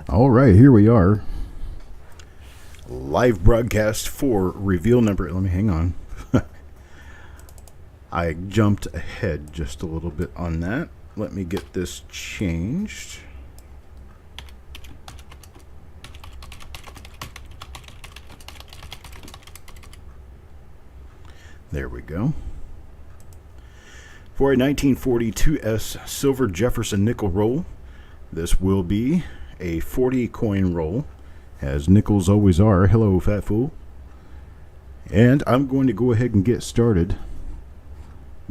All right, here we are. Live broadcast for reveal number. Let me hang on. I jumped ahead just a little bit on that. Let me get this changed. There we go. For a 1942S silver Jefferson nickel roll, this will be a 40 coin roll, as nickels always are. Hello, fat fool. And I'm going to go ahead and get started.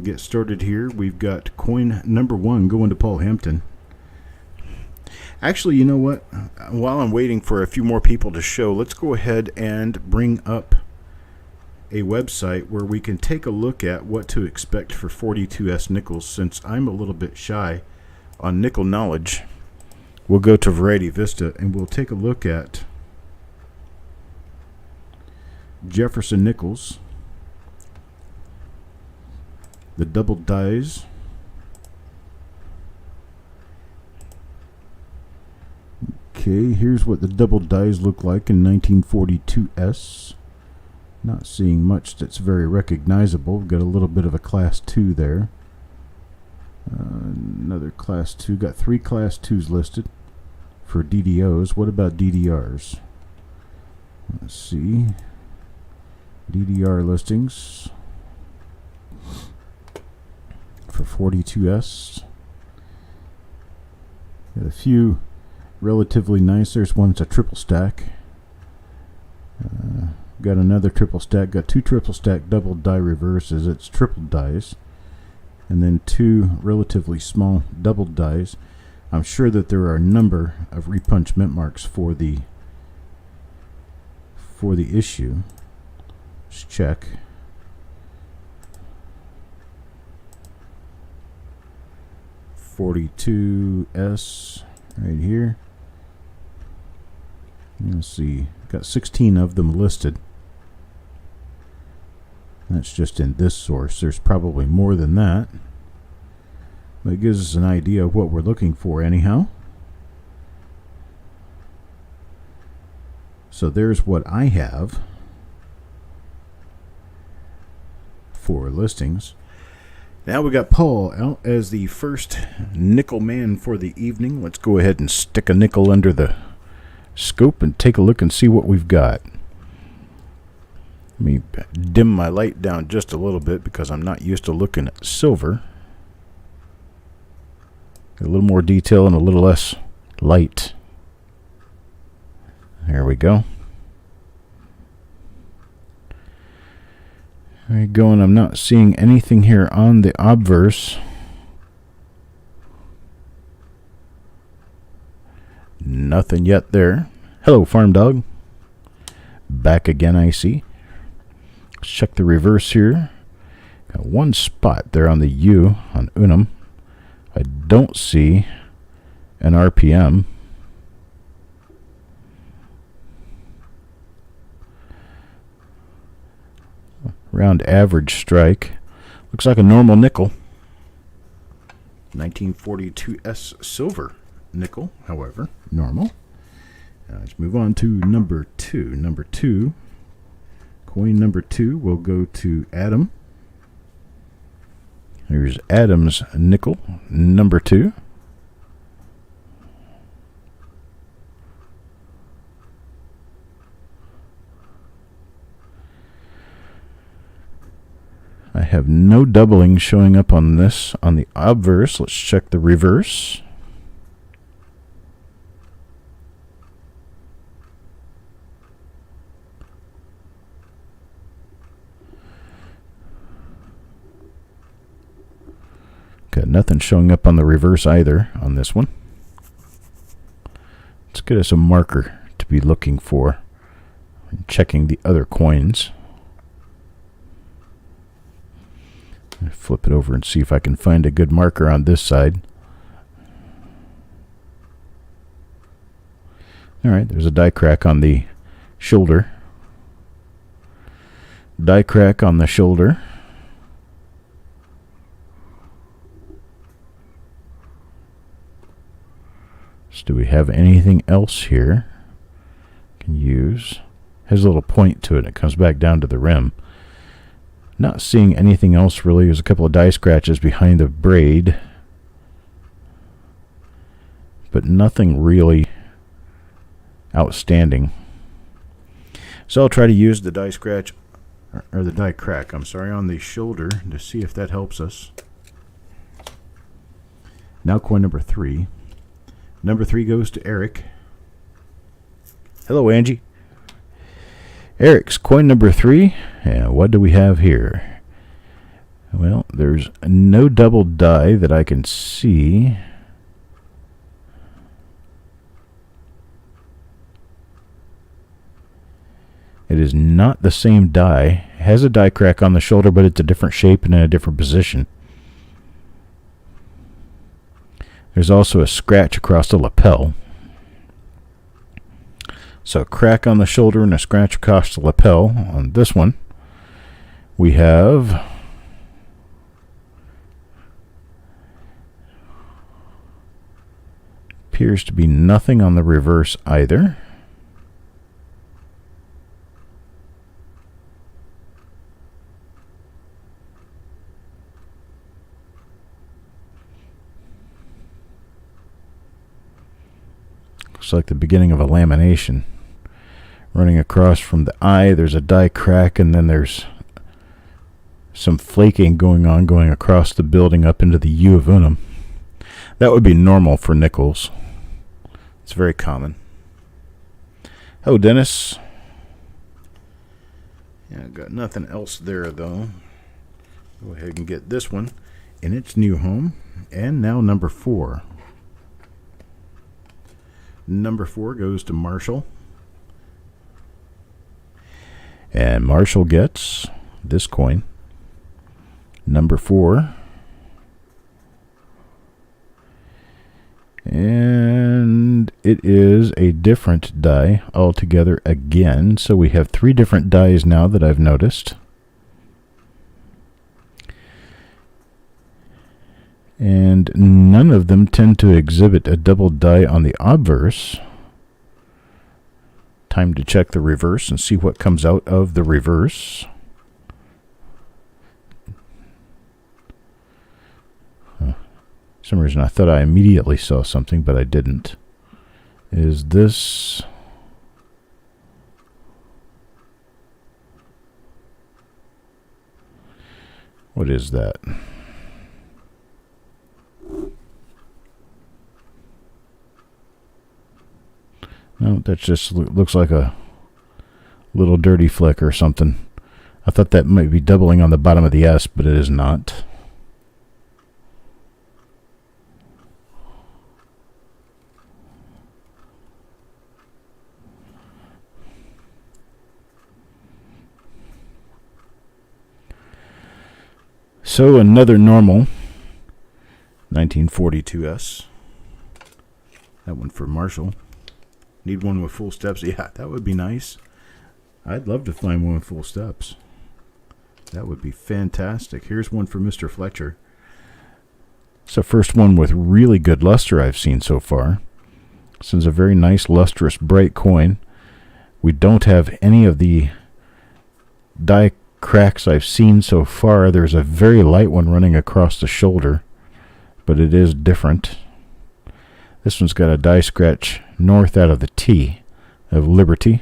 Here. We've got coin number 1 going to Paul Hampton. Actually, you know what? While I'm waiting for a few more people to show, let's go ahead and bring up a website where we can take a look at what to expect for 42S nickels, since I'm a little bit shy on nickel knowledge. We'll go to Variety Vista and we'll take a look at Jefferson nickels, the double dies, okay, here's what the double dies look like in 1942S. Not seeing much that's very recognizable. We've got a little bit of a class 2 there. Another class 2. Got 3 class 2s listed for DDOs. What about DDRs? Let's see. DDR listings for 42S. Got a few relatively nice. There's one that's a triple stack. Got another triple stack. Got 2 triple stack double die reverses. It's triple dies. And then 2 relatively small double dies. I'm sure that there are a number of repunch mint marks for the issue. Let's check. .42S right here. Let's see. Got 16 of them listed. That's just in this source. There's probably more than that. But it gives us an idea of what we're looking for anyhow. So there's what I have for listings. Now we got Paul out as the first nickel man for the evening. Let's go ahead and stick a nickel under the scope and take a look and see what we've got. Let me dim my light down just a little bit because I'm not used to looking at silver. A little more detail and a little less light. There we go. There you go, and I'm not seeing anything here on the obverse. Nothing yet there. Hello, Farm Dog. Back again, I see. Let's check the reverse here. Got one spot there on the U on Unum. I don't see an RPM. Round average strike. Looks like a normal nickel. 1942S silver nickel, however, normal. Let's move on to number 2. Number 2, coin number 2 will go to Adam. Here's Adam's nickel, number 2. I have no doubling showing up on this on the obverse. Let's check the reverse. Got nothing showing up on the reverse either on this one. Let's get us a marker to be looking for. Checking the other coins. Flip it over and see if I can find a good marker on this side. Alright, there's a die crack on the shoulder. Die crack on the shoulder. So do we have anything else here? Can use. Has a little point to it. It comes back down to the rim. Not seeing anything else really. There's a couple of die scratches behind the braid, but nothing really outstanding. So I'll try to use the die scratch, or the die crack, I'm sorry, on the shoulder to see if that helps us. Now coin number 3. Number 3 goes to Eric. Hello, Angie. Eric's coin number 3. And what do we have here? Well, there's no double die that I can see. It is not the same die. It has a die crack on the shoulder, but it's a different shape and in a different position. There's also a scratch across the lapel. So a crack on the shoulder and a scratch across the lapel. On this one, we have appears to be nothing on the reverse either. Looks like the beginning of a lamination. Running across from the eye, there's a die crack, and then there's some flaking going on, going across the building up into the U of Unum. That would be normal for nickels. It's very common. Hello, Dennis. Yeah, I've got nothing else there, though. Go ahead and get this one in its new home. And now number 4. Number 4 goes to Marshall. And Marshall gets this coin. Number 4. And it is a different die altogether again. So we have 3 different dies now that I've noticed. And none of them tend to exhibit a double die on the obverse. Time to check the reverse and see what comes out of the reverse. For some reason I thought I immediately saw something, but I didn't. Is this... what is that? No, that just looks like a little dirty flick or something. I thought that might be doubling on the bottom of the S, but it is not. So another normal 1942S. That one for Marshall. Need one with full steps? Yeah, that would be nice. I'd love to find one with full steps. That would be fantastic. Here's one for Mr. Fletcher. It's the first one with really good luster I've seen so far. This is a very nice, lustrous, bright coin. We don't have any of the die cracks I've seen so far. There's a very light one running across the shoulder, but it is different. This one's got a die scratch north out of the T of Liberty.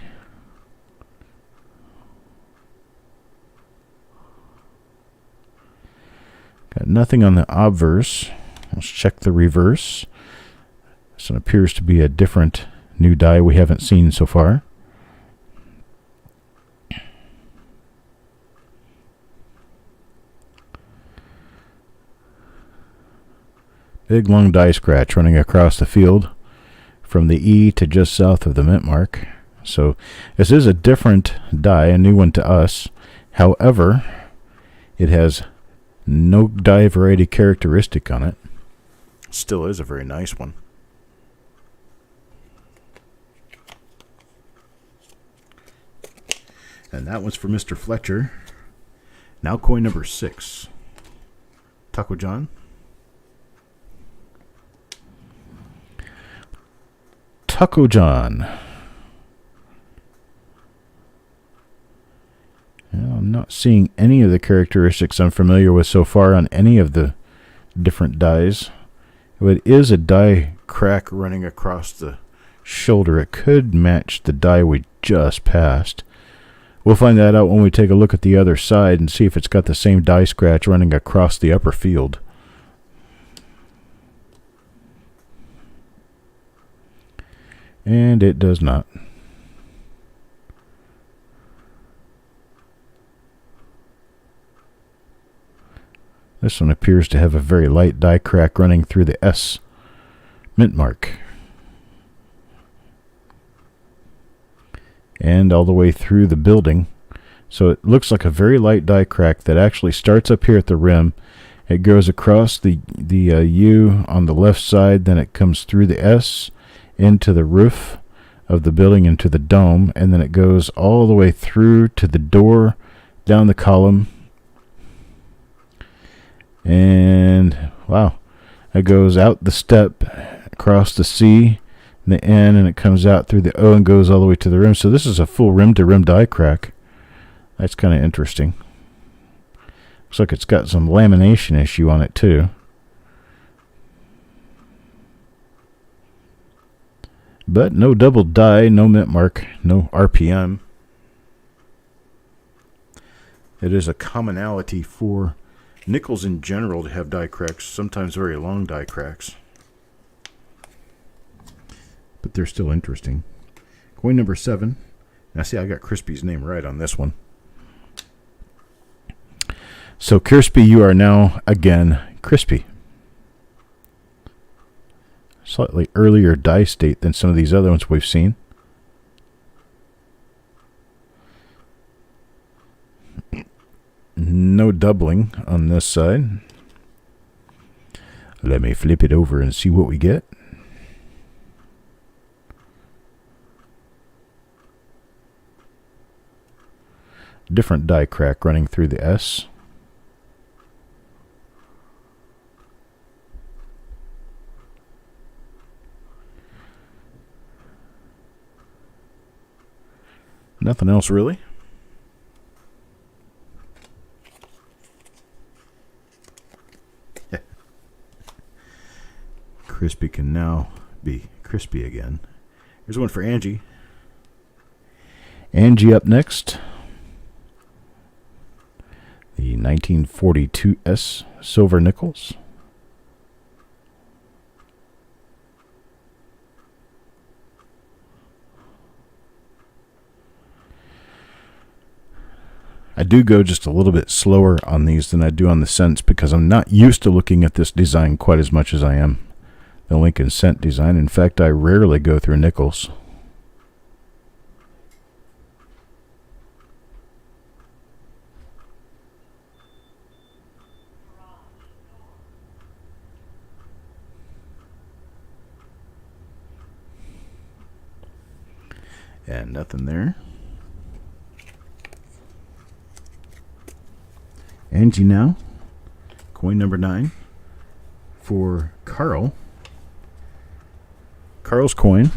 Got nothing on the obverse. Let's check the reverse. This one appears to be a different new die we haven't seen so far. Big long die scratch running across the field from the E to just south of the mint mark. So this is a different die, a new one to us. However, it has no die variety characteristic on it. Still is a very nice one. And that one's for Mr. Fletcher. Now coin number 6. Taco John. Taco John. Well, I'm not seeing any of the characteristics I'm familiar with so far on any of the different dies. It is a die crack running across the shoulder. It could match the die we just passed. We'll find that out when we take a look at the other side and see if it's got the same die scratch running across the upper field. And it does not. This one appears to have a very light die crack running through the S mint mark. And all the way through the building. So it looks like a very light die crack that actually starts up here at the rim. It goes across the U on the left side, then it comes through the S into the roof of the building, into the dome, and then it goes all the way through to the door, down the column. And wow, it goes out the step, across the C, the N, and it comes out through the O and goes all the way to the rim. So this is a full rim-to-rim die crack. That's kind of interesting. Looks like it's got some lamination issue on it too. But no double die, no mint mark, no RPM. It is a commonality for nickels in general to have die cracks, sometimes very long die cracks. But they're still interesting. Coin number 7. Now see, I got Crispy's name right on this one. So Crispy, you are now again Crispy. Slightly earlier die state than some of these other ones we've seen. No doubling on this side. Let me flip it over and see what we get. Different die crack running through the S. Nothing else really. Crispy can now be crispy again. Here's one for Angie. Angie up next. The 1942 S silver nickels. I do go just a little bit slower on these than I do on the cents because I'm not used to looking at this design quite as much as I am the Lincoln cent design. In fact, I rarely go through nickels. And nothing there. Angie now. Coin number 9 for Carl. Carl's coin.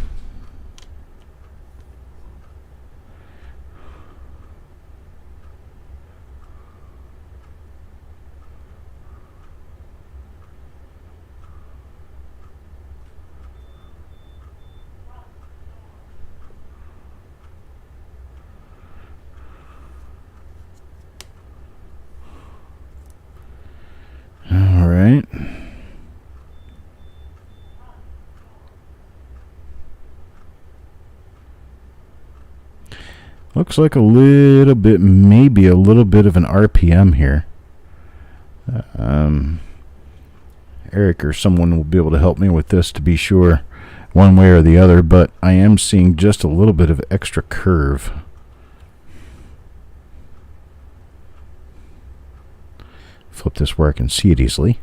All right. Looks like a little bit, maybe a little bit of an RPM here. Eric or someone will be able to help me with this to be sure one way or the other, but I am seeing just a little bit of extra curve. Flip this where I can see it easily.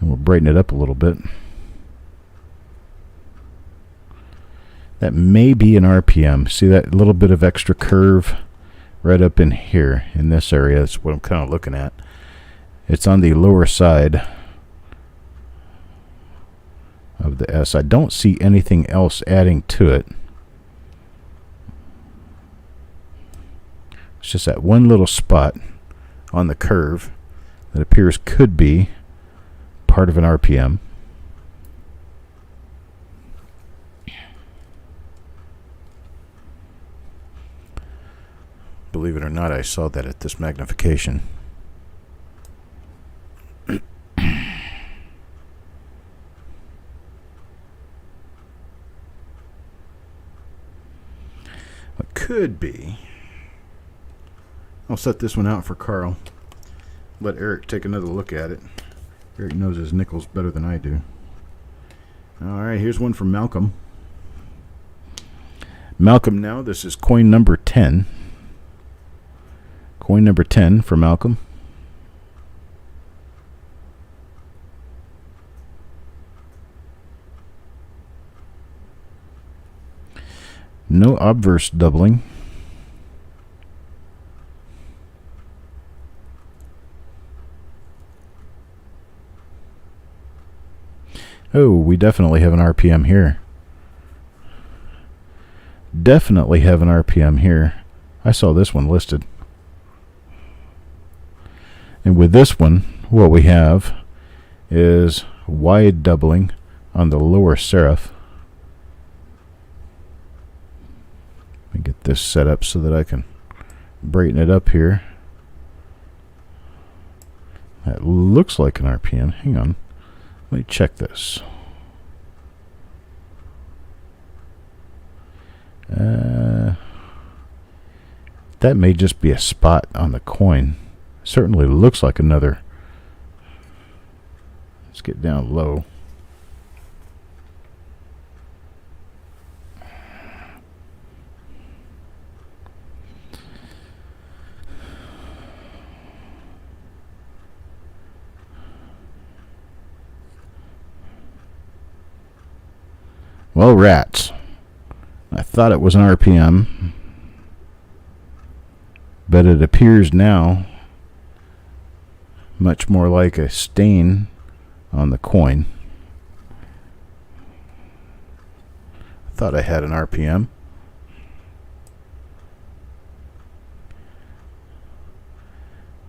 And we'll brighten it up a little bit. That may be an RPM. See that little bit of extra curve right up in here, in this area? That's what I'm kind of looking at. It's on the lower side of of the S. I don't see anything else adding to it. It's just that one little spot on the curve that appears could be part of an RPM. Believe it or not, I saw that at this magnification. What could be, I'll set this one out for Carl. Let Eric take another look at it. Eric knows his nickels better than I do. Alright, here's one from Malcolm. Malcolm now, this is coin number 10. Coin number 10 for Malcolm. No obverse doubling. Oh, we definitely have an RPM here. Definitely have an RPM here. I saw this one listed. And with this one, what we have is wide doubling on the lower serif. Let me get this set up so that I can brighten it up here. That looks like an RPM. Hang on. Let me check this. That may just be a spot on the coin. Certainly looks like another. Let's get down low. Well, rats. I thought it was an RPM, but it appears now much more like a stain on the coin. I thought I had an RPM.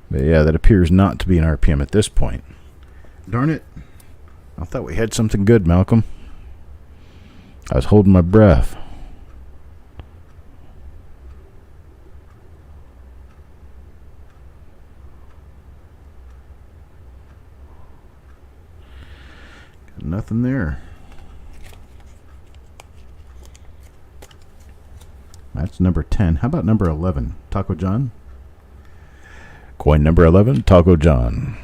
But yeah, that appears not to be an RPM at this point. Darn it. I thought we had something good, Malcolm. I was holding my breath. Got nothing there. That's number 10. How about number 11? Taco John? Coin number 11, Taco John.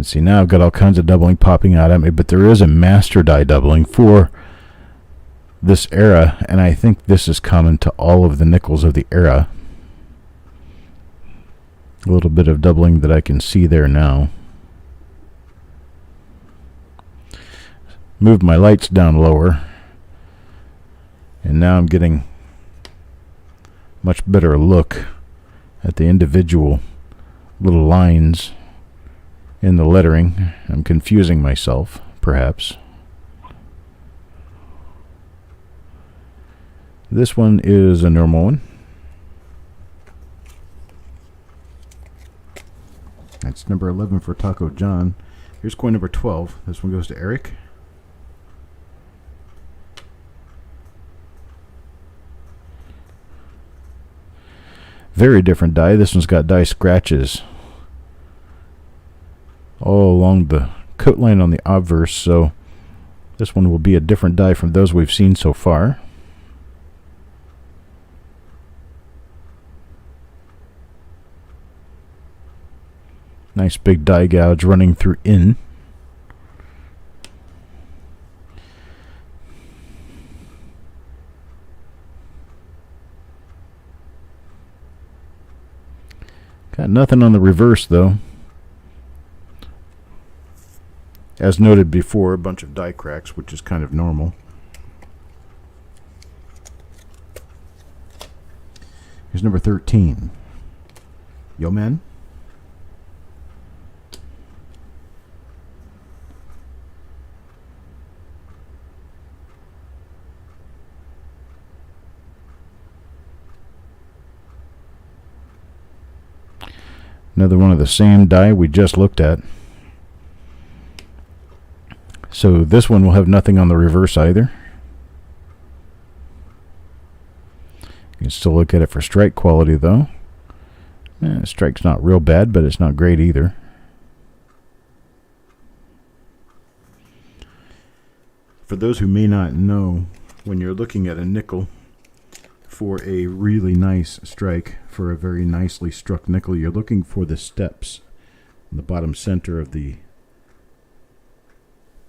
See, now I've got all kinds of doubling popping out at me, but there is a master die doubling for this era, and I think this is common to all of the nickels of the era. A little bit of doubling that I can see there now. Moved my lights down lower, and now I'm getting much better look at the individual little lines in the lettering. I'm confusing myself, perhaps. This one is a normal one. That's number 11 for Taco John. Here's coin number 12. This one goes to Eric. Very different die. This one's got die scratches all along the coat line on the obverse, so this one will be a different die from those we've seen so far. Nice big die gouge running through in. Got nothing on the reverse though. As noted before, a bunch of die cracks, which is kind of normal. Here's number 13. Yo, man. Another one of the same die we just looked at. So this one will have nothing on the reverse either. You can still look at it for strike quality though. Strike's not real bad, but it's not great either. For those who may not know, when you're looking at a nickel for a really nice strike, for a very nicely struck nickel, you're looking for the steps in the bottom center of the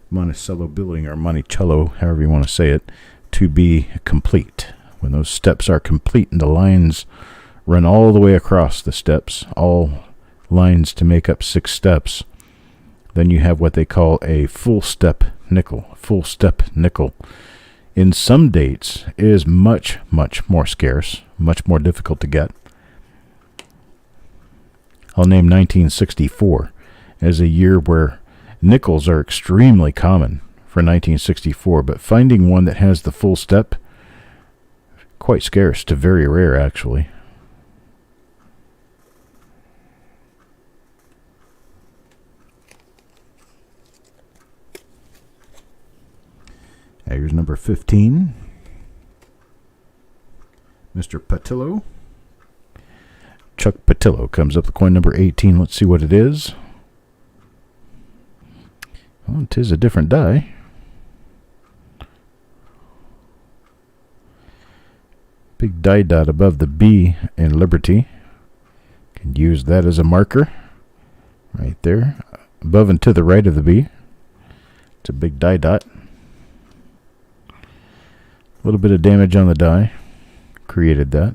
Monticello building, or Monticello, however you want to say it, to be complete. When those steps are complete and the lines run all the way across the steps, all lines to make up 6 steps, then you have what they call a full step nickel. Full step nickel in some dates is much, much more scarce, much more difficult to get. I'll name 1964 as a year where nickels are extremely common for 1964, but finding one that has the full step, quite scarce to very rare actually. Here's number 15. Mr. Patillo. Chuck Patillo comes up with coin number 18. Let's see what it is. Well, it is a different die. Big die dot above the B in Liberty. Can use that as a marker. Right there. Above and to the right of the B. It's a big die dot. A little bit of damage on the die. Created that.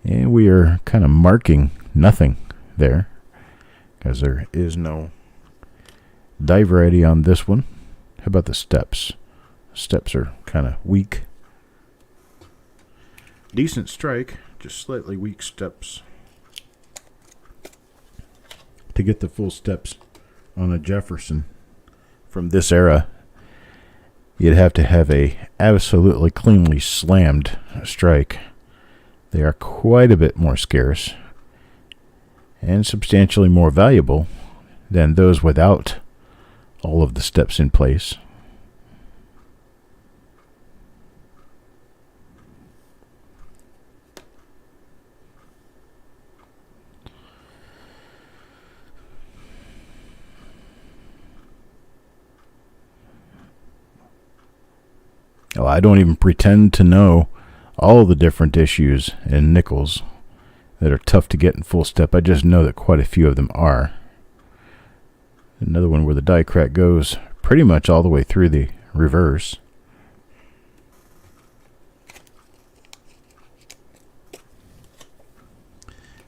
And we are kind of marking nothing there, because there is no die variety on this one. How about the steps? Steps are kind of weak. Decent strike, just slightly weak steps. To get the full steps on a Jefferson from this era, you'd have to have a absolutely cleanly slammed strike. They are quite a bit more scarce and substantially more valuable than those without all of the steps in place. Oh, I don't even pretend to know all the different issues in nickels that are tough to get in full step. I just know that quite a few of them are. Another one where the die crack goes pretty much all the way through the reverse.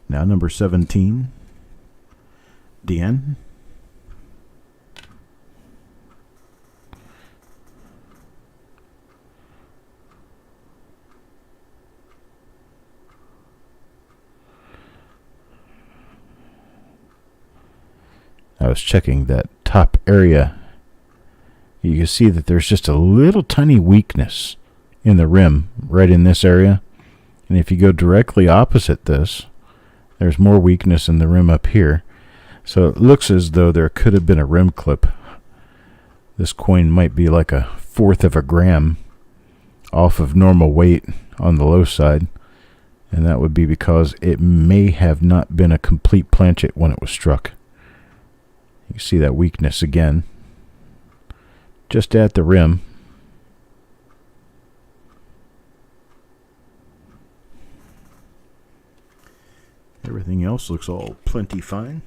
Now number 17, Deanne. I was checking that top area. You can see that there's just a little tiny weakness in the rim right in this area. And if you go directly opposite this, there's more weakness in the rim up here. So it looks as though there could have been a rim clip. This coin might be like 1/4 of a gram off of normal weight on the low side. And that would be because it may have not been a complete planchet when it was struck. You see that weakness again, just at the rim. Everything else looks all plenty fine.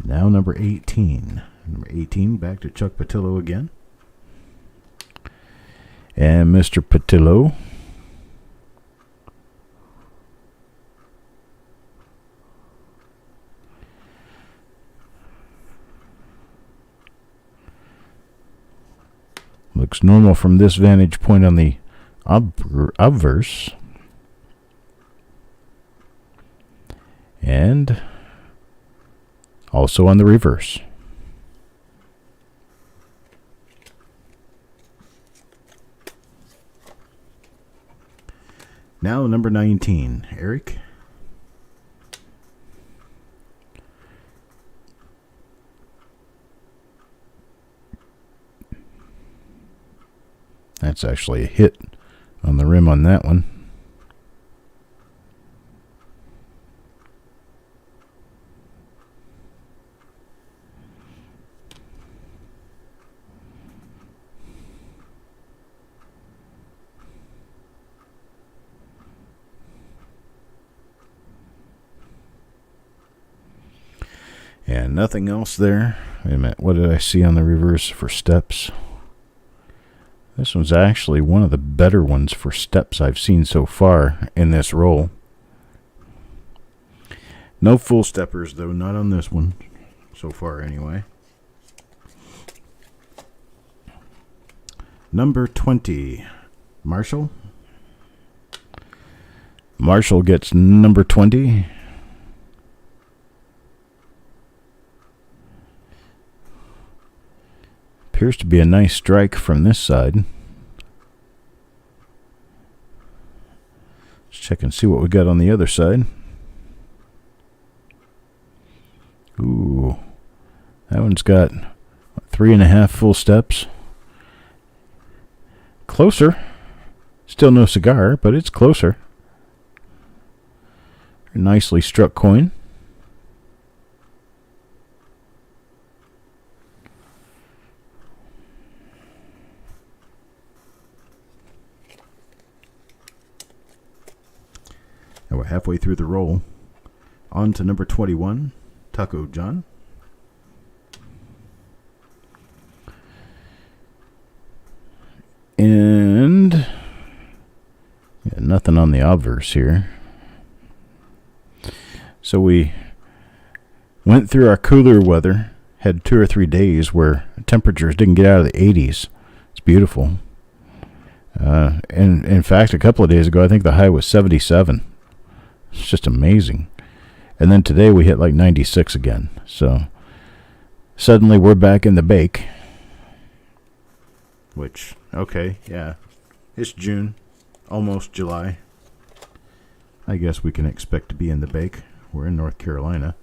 Now number 18. Number 18, back to Chuck Patillo again. And Mr. Patillo Looks normal from this vantage point on the obverse. And also on the reverse. Now number 19, Eric. That's actually a hit on the rim on that one. And nothing else there. Wait a minute, what did I see on the reverse for steps? This one's actually one of the better ones for steps I've seen so far in this roll. No full steppers though, not on this one so far anyway. Number 20, Marshall. Marshall gets number 20. Appears to be a nice strike from this side. Let's check and see what we got on the other side. Ooh, that one's got 3.5 full steps. Closer. Still no cigar, but it's closer. Nicely struck coin. Now we're halfway through the roll. On to number 21, Taco John. And yeah, nothing on the obverse here. So we went through our cooler weather, had 2 or 3 days where temperatures didn't get out of the 80s. It's beautiful. And in fact, a couple of days ago, I think the high was 77. It's just amazing. And then today we hit like 96 again. So suddenly we're back in the bake. Which, okay, yeah. It's June, almost July. I guess we can expect to be in the bake. We're in North Carolina.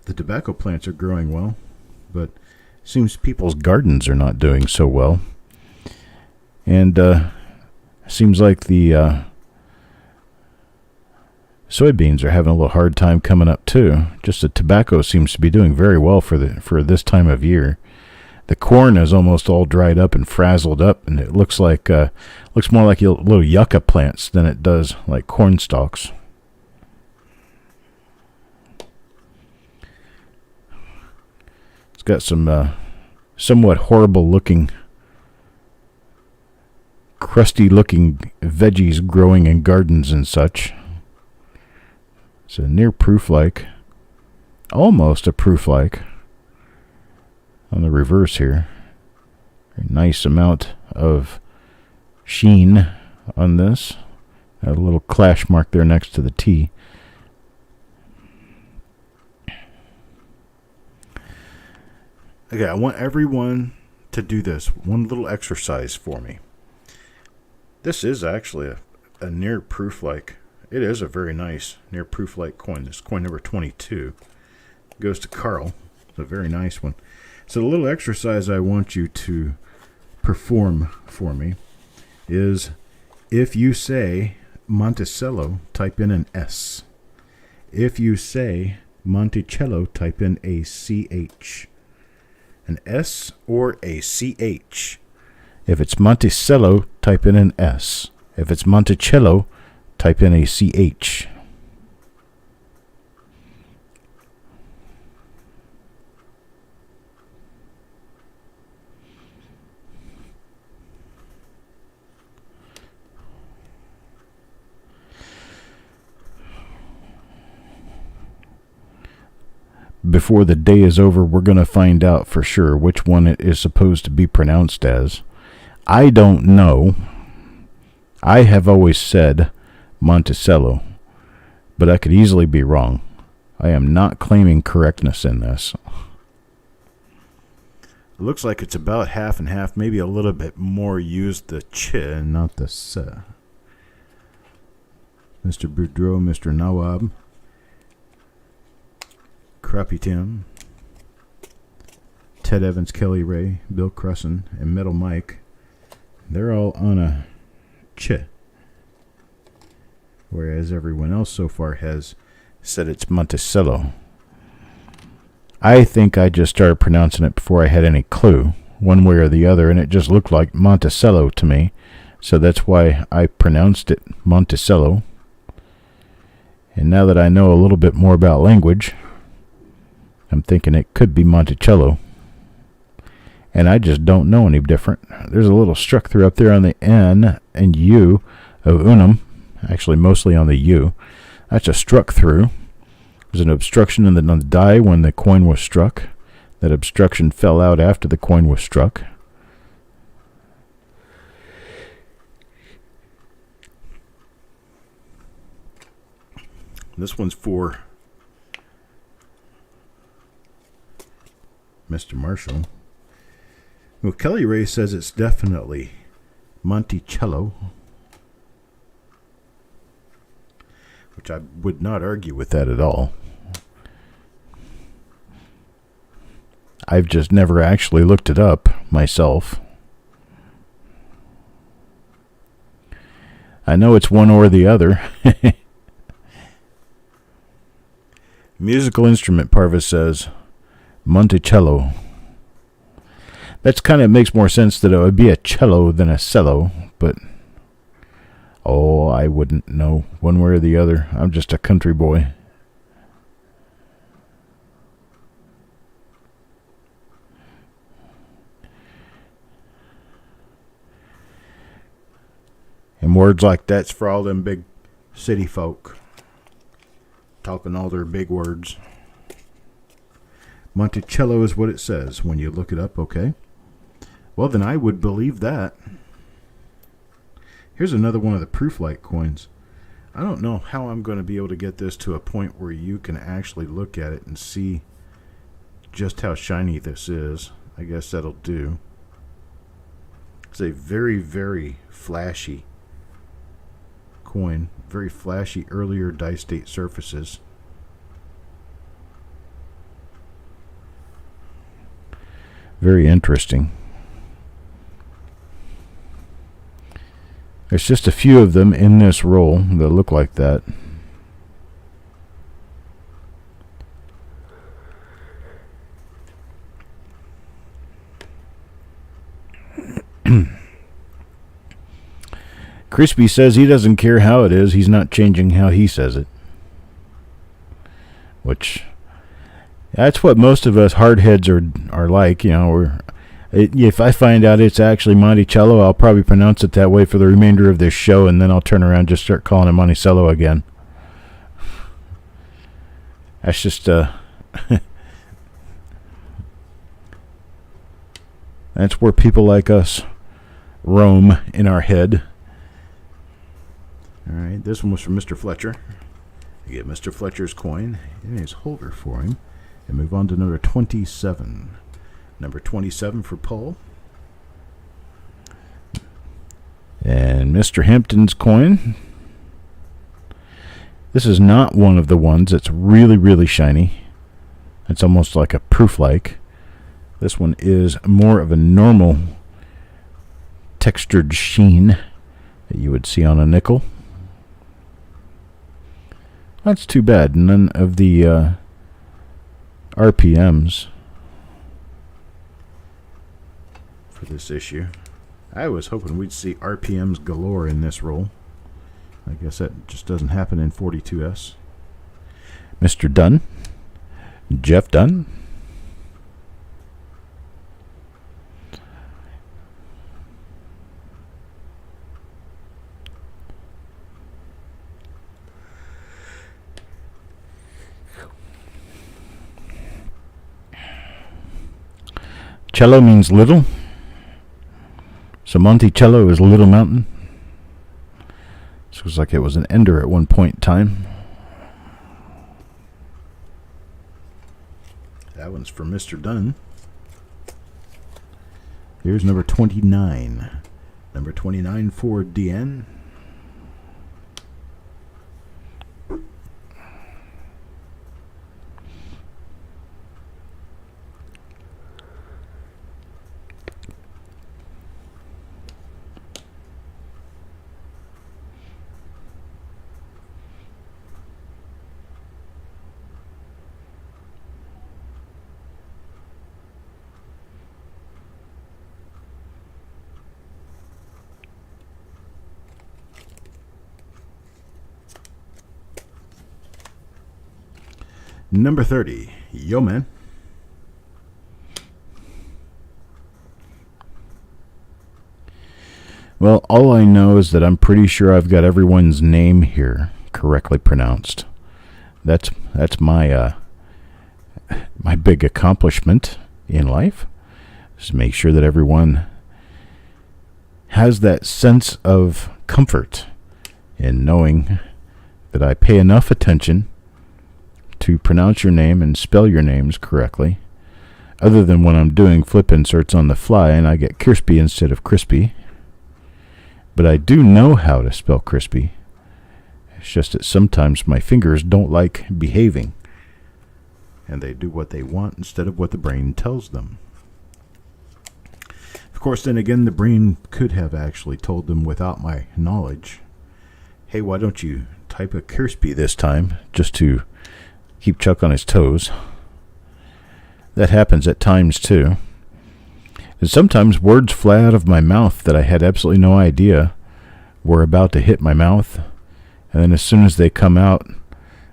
The tobacco plants are growing well, but it seems people's gardens are not doing so well. And seems like the soybeans are having a little hard time coming up too. Just the tobacco seems to be doing very well for this time of year. The corn is almost all dried up and frazzled up, and it looks more like little yucca plants than it does like corn stalks. It's got some somewhat horrible looking, crusty looking veggies growing in gardens and such. It's a near proof-like, almost a proof-like on the reverse here. A nice amount of sheen on this. A little clash mark there next to the T. Okay, I want everyone to do this one little exercise for me. This is actually a near proof-like. It is a very nice near proof-like coin. This coin number 22 goes to Carl. It's a very nice one. So the little exercise I want you to perform for me is, if you say Monticello, type in an S. If you say Monticello, type in a CH. An S or a CH. If it's Monticello, type in an S. If it's Monticello, type in a CH. Before the day is over, we're going to find out for sure which one it is supposed to be pronounced as. I don't know. I have always said Monticello, but I could easily be wrong. I am not claiming correctness in this. It looks like it's about half and half, maybe a little bit more used the ch and not the s. Mr. Boudreau, Mr. Nawab, Crappy Tim, Ted Evans, Kelly Ray, Bill Crusson, and Metal Mike, they're all on a ch, whereas everyone else so far has said it's Monticello. I think I just started pronouncing it before I had any clue, one way or the other, and it just looked like Monticello to me, so that's why I pronounced it Monticello. And now that I know a little bit more about language, I'm thinking it could be Monticello. And I just don't know any different. There's a little struck through up there on the N and U of unum, actually mostly on the U. That's a struck through. There's an obstruction on the die when the coin was struck. That obstruction fell out after the coin was struck. This one's for Mr. Marshall. Well, Kelly Ray says it's definitely Monticello, which I would not argue with that at all. I've just never actually looked it up myself. I know it's one or the other. Musical instrument, Parvis says Monticello. That's kind of makes more sense that it would be a cello than a cello, but I wouldn't know one way or the other. I'm just a country boy. And words like that's for all them big city folk talking all their big words. Monticello is what it says when you look it up, okay? Well, then I would believe that. Here's another one of the proof-like coins. I don't know how I'm going to be able to get this to a point where you can actually look at it and see just how shiny this is. I guess that'll do. It's a very, very flashy coin. Very flashy earlier die-state surfaces. Very interesting. There's just a few of them in this roll that look like that. Crispy says he doesn't care how it is. He's not changing how he says it. Which, that's what most of us hardheads are like. You know, if I find out it's actually Monticello, I'll probably pronounce it that way for the remainder of this show, and then I'll turn around and just start calling it Monticello again. That's just that's where people like us roam in our head. All right, this one was from Mr. Fletcher. You get Mr. Fletcher's coin and his holder for him, and move on to number 27. Number 27 for Paul. And Mr. Hampton's coin. This is not one of the ones that's really, really shiny. It's almost like a proof-like. This one is more of a normal textured sheen that you would see on a nickel. That's too bad. None of the RPMs for this issue. I was hoping we'd see RPMs galore in this roll. I guess that just doesn't happen in 42S. Mr. Dunn. Jeff Dunn. Cello means little. So Monticello is Little Mountain. This looks like it was an ender at one point in time. That one's for Mr. Dunn. Here's number 29. Number 29 for DN. Number 30, Yo Man. Well, all I know is that I'm pretty sure I've got everyone's name here correctly pronounced. That's my my big accomplishment in life. Just make sure that everyone has that sense of comfort in knowing that I pay enough attention to pronounce your name and spell your names correctly, other than when I'm doing flip inserts on the fly and I get crispy instead of crispy. But I do know how to spell crispy. It's just that sometimes my fingers don't like behaving, and they do what they want instead of what the brain tells them. Of course, then again, the brain could have actually told them without my knowledge, hey, why don't you type a crispy this time, just to keep Chuck on his toes. That happens at times too. And sometimes words fly out of my mouth that I had absolutely no idea were about to hit my mouth. And then as soon as they come out,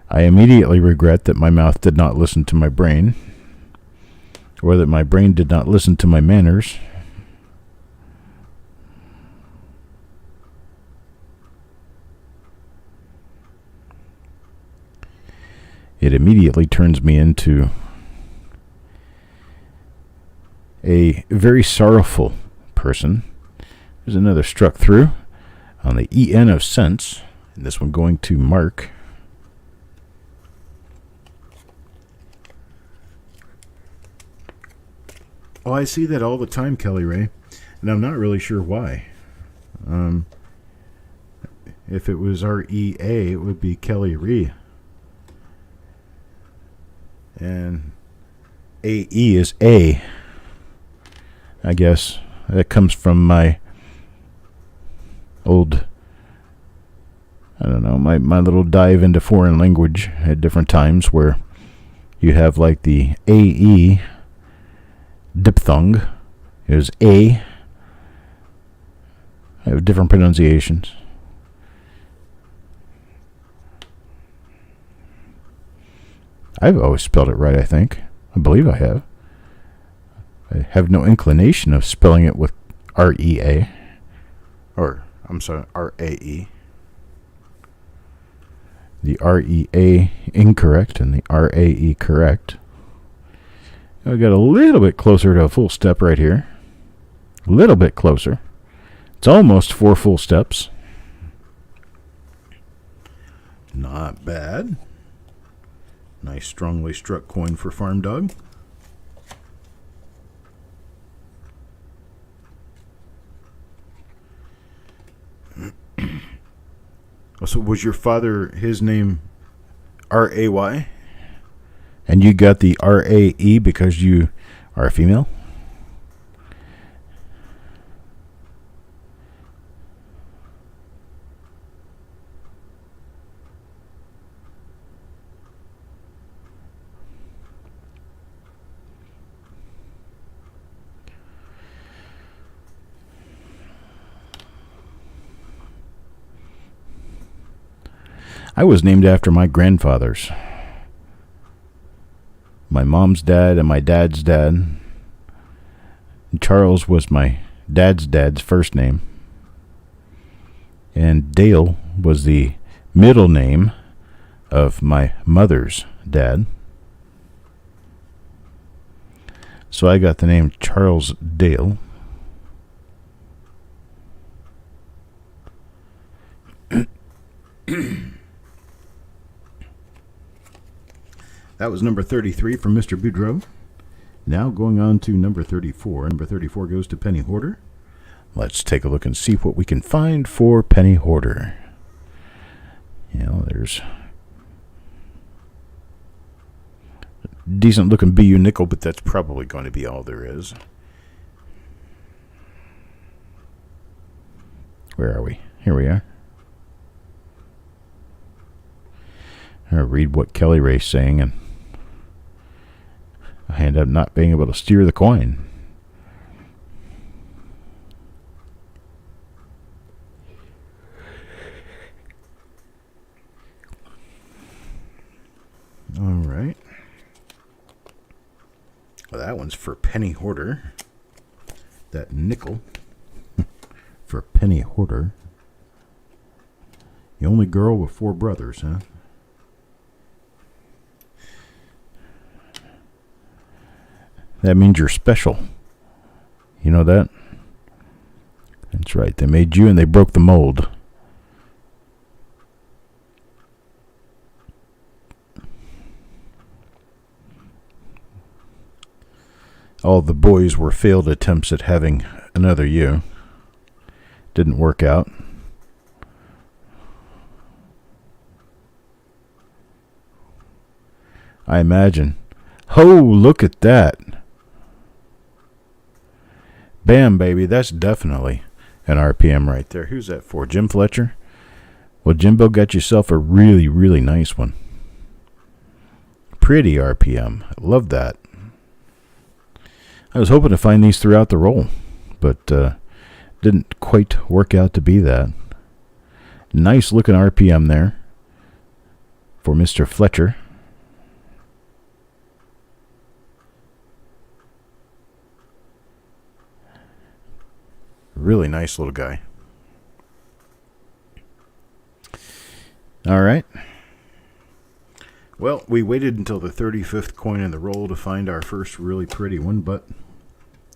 I immediately regret that my mouth did not listen to my brain, or that my brain did not listen to my manners. It immediately turns me into a very sorrowful person. There's another struck through on the EN of sense, and this one going to Mark. Oh, I see that all the time, Kelly Ray, and I'm not really sure why. If it was REA, it would be Kelly Ree. And AE is A. I guess that comes from my old, I don't know, my little dive into foreign language at different times, where you have like the AE diphthong is A. I have different pronunciations. I've always spelled it right, I think. I believe I have. I have no inclination of spelling it with R-E-A. Or, I'm sorry, R-A-E. The R-E-A incorrect and the R-A-E correct. I got a little bit closer to a full step right here. A little bit closer. It's almost 4 full steps. Not bad. Nice strongly struck coin for Farm Dog. So was your father, his name R-A-Y? And you got the R-A-E because you are a female? I was named after my grandfathers. My mom's dad and my dad's dad. Charles was my dad's first name. And Dale was the middle name of my mother's dad. So I got the name Charles Dale. That was number 33 from Mr. Boudreau. Now going on to number 34. Number 34 goes to Penny Hoarder. Let's take a look and see what we can find for Penny Hoarder. You know, there's a decent looking BU nickel, but that's probably going to be all there is. Where are we? Here we are. I'll read what Kelly Ray's saying, and I end up not being able to steer the coin. All right. Well, that one's for Penny Hoarder. That nickel for Penny Hoarder. The only girl with 4 brothers, huh? That means you're special. You know that? That's right. They made you and they broke the mold. All the boys were failed attempts at having another you. Didn't work out. I imagine. Oh, look at that. Bam, baby. That's definitely an RPM right there. Who's that for? Jim Fletcher? Well, Jimbo got yourself a really, really nice one. Pretty RPM. I love that. I was hoping to find these throughout the roll, but didn't quite work out to be that. Nice looking RPM there for Mr. Fletcher. Really nice little guy. All right. Well, we waited until the 35th coin in the roll to find our first really pretty one, but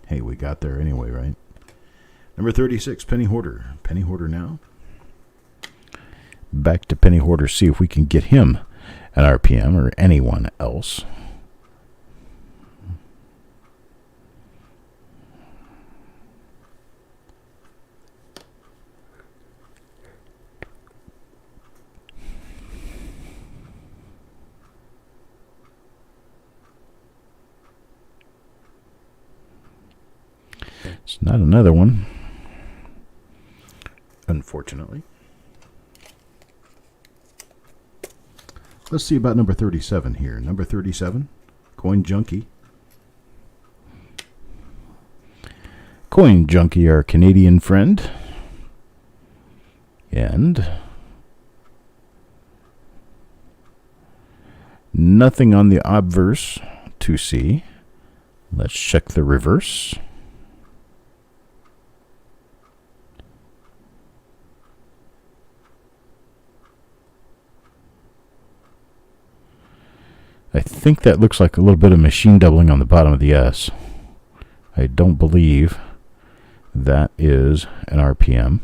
hey, we got there anyway, right? Number 36, Penny Hoarder. Penny Hoarder now. Back to Penny Hoarder, see if we can get him an RPM or anyone else. It's not another one, unfortunately. Let's see about number 37 here. Number 37, Coin Junkie. Coin Junkie, our Canadian friend. And nothing on the obverse to see. Let's check the reverse. I think that looks like a little bit of machine doubling on the bottom of the S. I don't believe that is an RPM.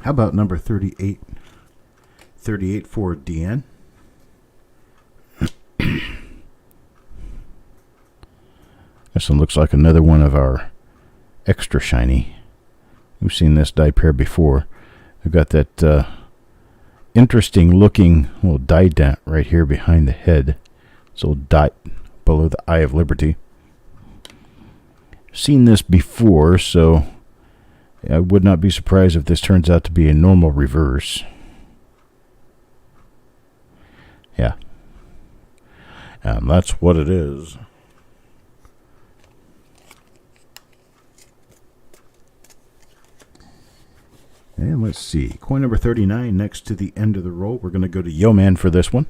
How about number 38? 38 for Deanne. This one looks like another one of our extra shiny. We've seen this die pair before. We've got that interesting looking little die dent right here behind the head. This little dot below the Eye of Liberty. Seen this before, so I would not be surprised if this turns out to be a normal reverse. Yeah. And that's what it is. And let's see. Coin number 39 next to the end of the roll. We're going to go to Yo Man for this one.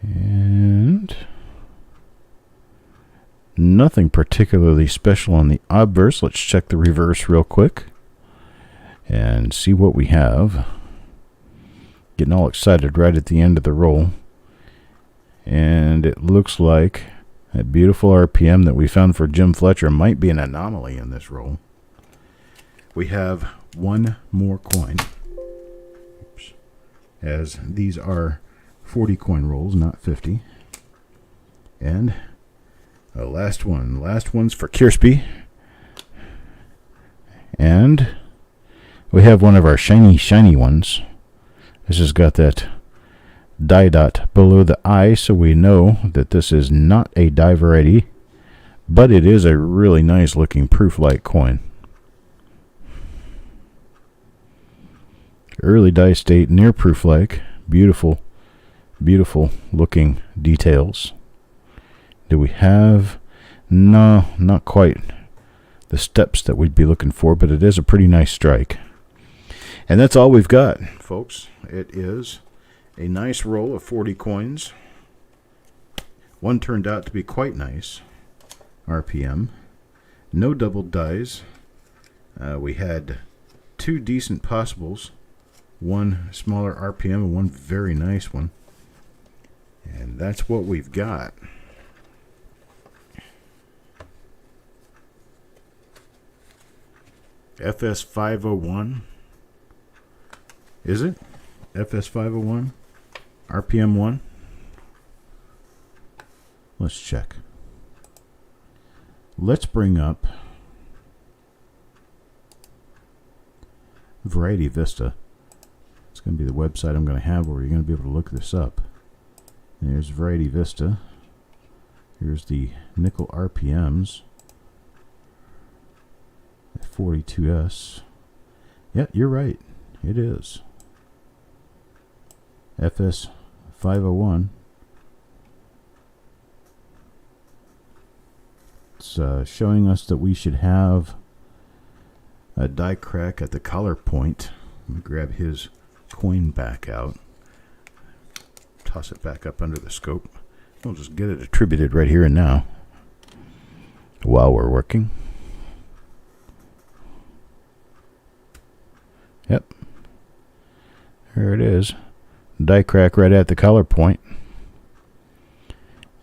And nothing particularly special on the obverse. Let's check the reverse real quick and see what we have. Getting all excited right at the end of the roll. And it looks like That beautiful RPM that we found for Jim Fletcher might be an anomaly in this roll. We have one more coin. Oops. As these are 40 coin rolls, not 50. And the last one. Last one's for Kiersby. And we have one of our shiny ones. This has got that die dot below the eye, so we know that this is not a die variety, but it is a really nice looking proof light coin. Early die state, near proof like. Beautiful looking details. Do we have? No, not quite the steps that we'd be looking for, but it is a pretty nice strike. And that's all we've got, folks. It is a nice roll of 40 coins. One turned out to be quite nice. RPM. No double dies. We had two decent possibles. One smaller RPM and one very nice one. And that's what we've got. FS 501. Is it? FS 501? RPM 1? Let's check. Let's bring up Variety Vista. It's going to be the website I'm going to have where you're going to be able to look this up. There's Variety Vista. Here's the nickel RPMs. 42S. Yeah, you're right. It is. FS 501. It's showing us that we should have a die crack at the collar point. Let me grab his coin back out. Toss it back up under the scope. We'll just get it attributed right here and now while we're working. Yep. There it is. Die crack right at the collar point.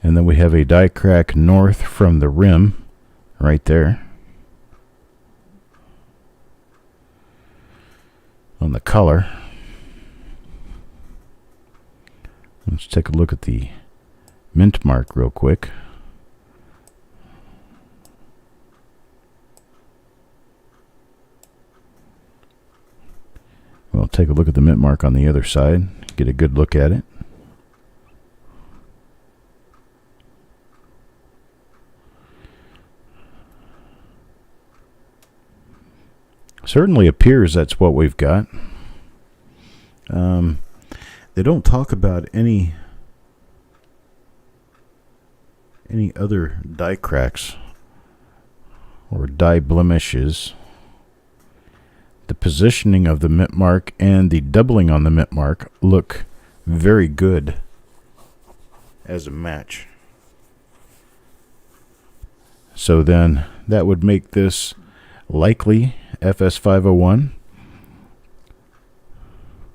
And then we have a die crack north from the rim right there on the color. Let's take a look at the mint mark real quick. We'll take a look at the mint mark on the other side, get a good look at it. Certainly appears that's what we've got. They don't talk about any other die cracks or die blemishes. The positioning of the mint mark and the doubling on the mint mark look very good as a match. So then that would make this likely FS 501,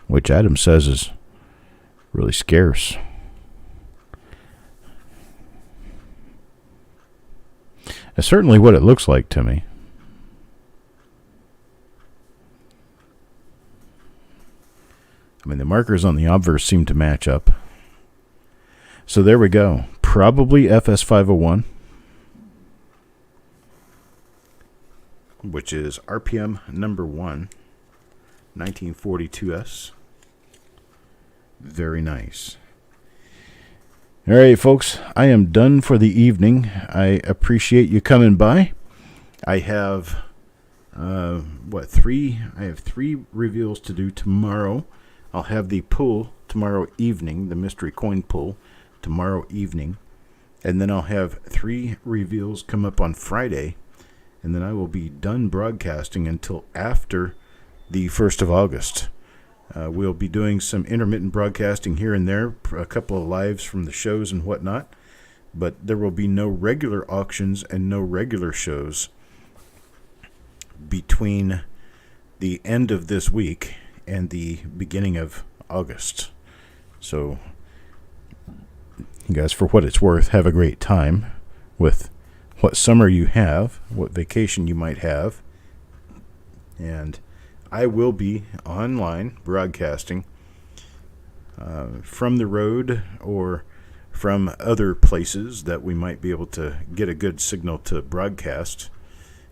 which Adam says is really scarce. That's certainly what it looks like to me. I mean, the markers on the obverse seem to match up. So there we go. Probably FS 501, which is RPM number 1, 1942S. Very nice. All right, folks, I am done for the evening. I appreciate you coming by. I have three? I have 3 reveals to do tomorrow. I'll have the pull tomorrow evening, the mystery coin pull tomorrow evening, and then I'll have 3 reveals come up on Friday, and then I will be done broadcasting until after the 1st of August. We'll be doing some intermittent broadcasting here and there, a couple of lives from the shows and whatnot, but there will be no regular auctions and no regular shows between the end of this week and the beginning of August. So, you guys, for what it's worth, have a great time. with what summer you have, what vacation you might have. And I will be online broadcasting from the road or from other places that we might be able to get a good signal to broadcast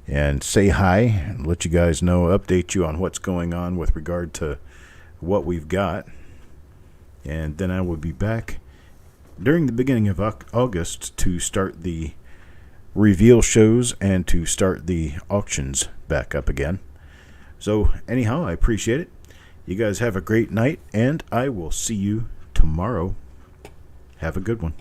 and say hi and let you guys know, update you on what's going on with regard to what we've got. And then I will be back during the beginning of August to start the reveal shows and to start the auctions back up again. So anyhow, I appreciate it. You guys have a great night, and I will see you tomorrow. Have a good one.